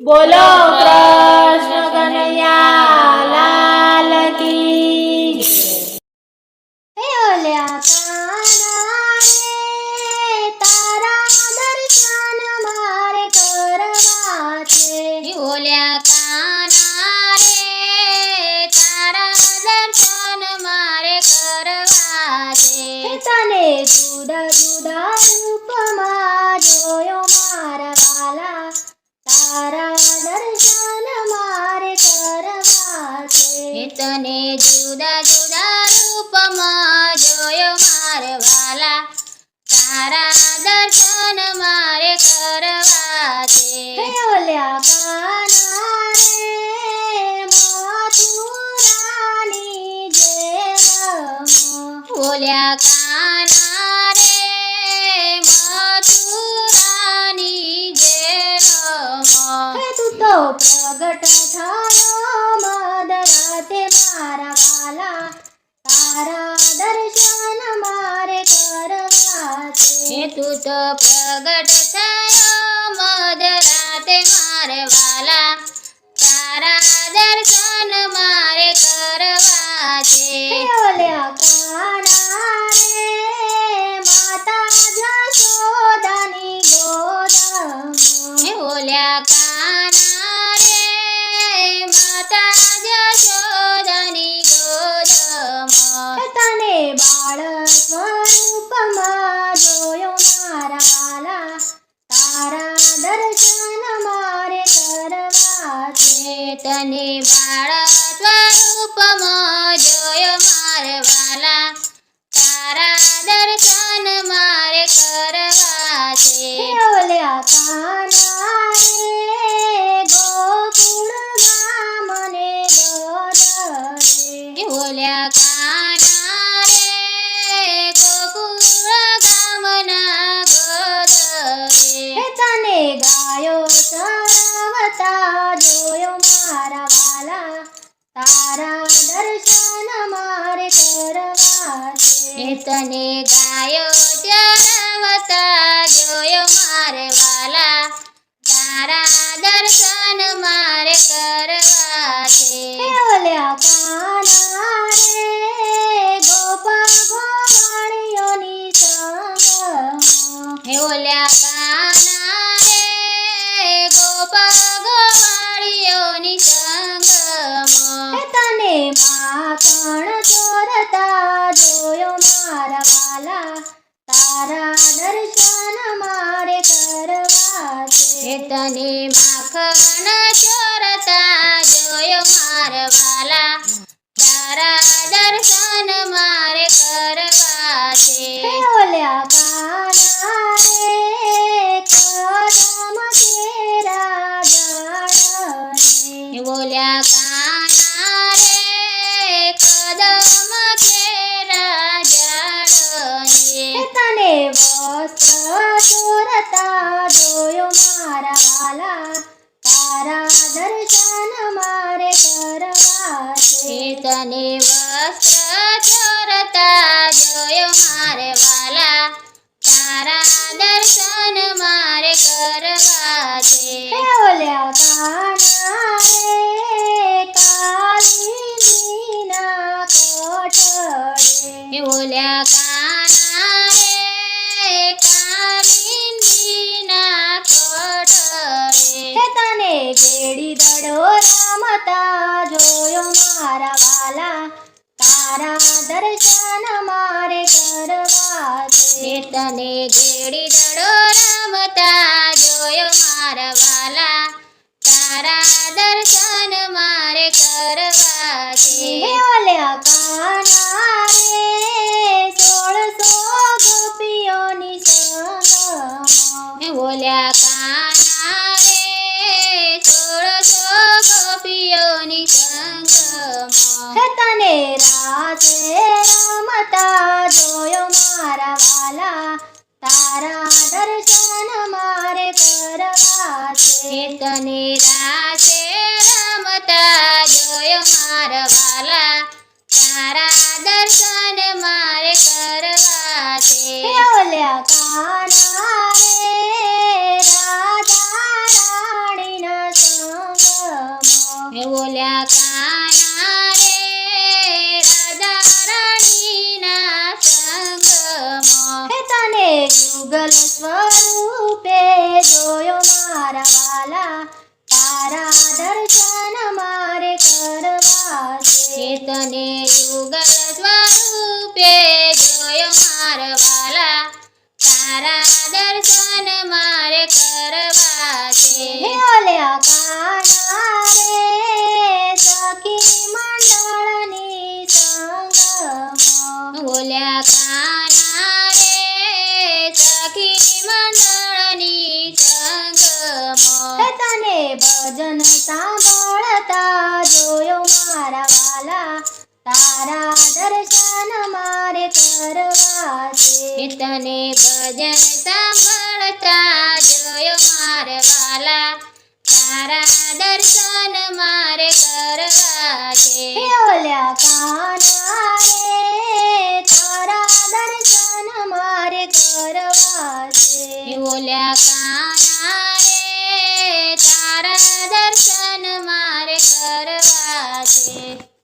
બોલો કૃષ્ણ કનૈયા લાલ કી જય. હે ઓલ્યા કાના રે તારા દર્શન મારે કરવા છે. ઓલ્યા કાના રે તારા દર્શન મારે કરવા છે. તને જુદા જુદા રૂપમાં જોયો મારા વાલા, તારા દર્શન મારે કરવા છે. તને જુદા જુદા રૂપમાં જોયો મારે વાલા, તારા દર્શન મારે કરવા છે. હે ઓલ્યા કાના રે મથુરાની જેમ, ઓલ્યા કાના રે મથુરાની જેમ, હે તું તો પ્રગટ થયો મધરાતે મારા વાલા, તારા દર્શન મારે કરવા છે. તું તો પ્રગટ થયો મધરાતે મારે વાલા, તારા દર્શન મારે કરવા છે. હે ઓલ્યા કાના રે માતા જશોદાની ગોદમાં, ઓલ્યા કાના રે માતા જશોદાની ગોદમાં, તને બાળ સ્વરૂપમાં જોયો મારા વાલા, તારા દર્શન મારે કરવા છે. તને બાળ સ્વરૂપમાં જોયો મારે વાલા, તારા દર્શન મારે કરવા છે. હે ઓલ્યા કાના રે ગોકુળ ગામને ગોદરે, ઓલ્યા કાના રે ગોકુળ ગામના ગોદરે, તને ગાયો ચરાવતા જોયો મારા વાલા, તારા દર્શન મારે કરવા છે. તને ગાયો ચરાવતા જોયો મારે વાલા, તારા દર્શન મારે કરવા છે. હે ઓલ્યા કાના રે ગોપ ગોવાળીઓની સંગમાં, ઓલ્યા કાના રે ગોપ ગોવાળીઓની સંગમાં, તને માખણ ચોરતા જોયો મારા વાલા, તારા દર્શન મારે કરવા છે. તને માખણ ચોરતા જોયો મારે વાલા, તારા દર્શન મારે કરવા છે. હે ઓલ્યા કાના રે કદમ કેરા ગાળને, બોલ્યા કાના રે કદમ કેરા જાડને, તને વસ્ત્ર ચોરતા જોયો મારા વાલા, તારા દર્શન મારે કરવા છે. તને વસ્ત્ર ચોરતા જોયો મારે વાલા, તારા દર્શન મારે કરવા છે. હે ઓલ્યા કાના રે કાલિંદીના કોઠડે, ઓલ્યા કાના રે કાલિંદીના કોઠડે, તને ગેડી દડો રમતા જોયો મારા વાલા, તારા દર્શન મારે કરવા છે. તને ગેડી દડો રમતા જોયો મારા વાલા, તારા દર્શન મારે કરવા છે. હે ઓલ્યા કાના રે 1600 ગોપીઓની સંગમાં, ઓલ્યા કાના રે 1600 ગોપીઓની સંગમાં, તને રાતે રમતા જોયો મારા વાલા, તારા દર્શન મારે કરવા છે. તને રાસે રમતા જોયો મારા વાલા, તારા દર્શન મારે કરવા છે. હે ઓલ્યા કાના રે રાધા રાણીના એ બોલ્યા કાના રે રાધા રાણીના સંગમાં હે તને યુગલ સ્વરૂપે જોયો મારા વાલા તારા દર્શન મારે કરવા છે એ તને યુગલ સ્વરૂપે જોયો મારા વાલા તારા દર્શન મારે કરવા છે હે ઓલ્યા કાના રે સખી મંડળની સંગમાં બોલ્યા કાના રે સખી મંડળની સંગમાં હે તને ભજન સાંભળતા જોયો મારા વાલા તારા દર્શન મારે કરવા છે એ તને ભજન સાંભળતા જોયો મારે વાલા તારા દર્શન મારે કરવા છે હે ઓલ્યા કાના રે તારા દર્શન મારે કરવા છે એ બોલ્યા કાના રે તારા દર્શન મારે કરવા છે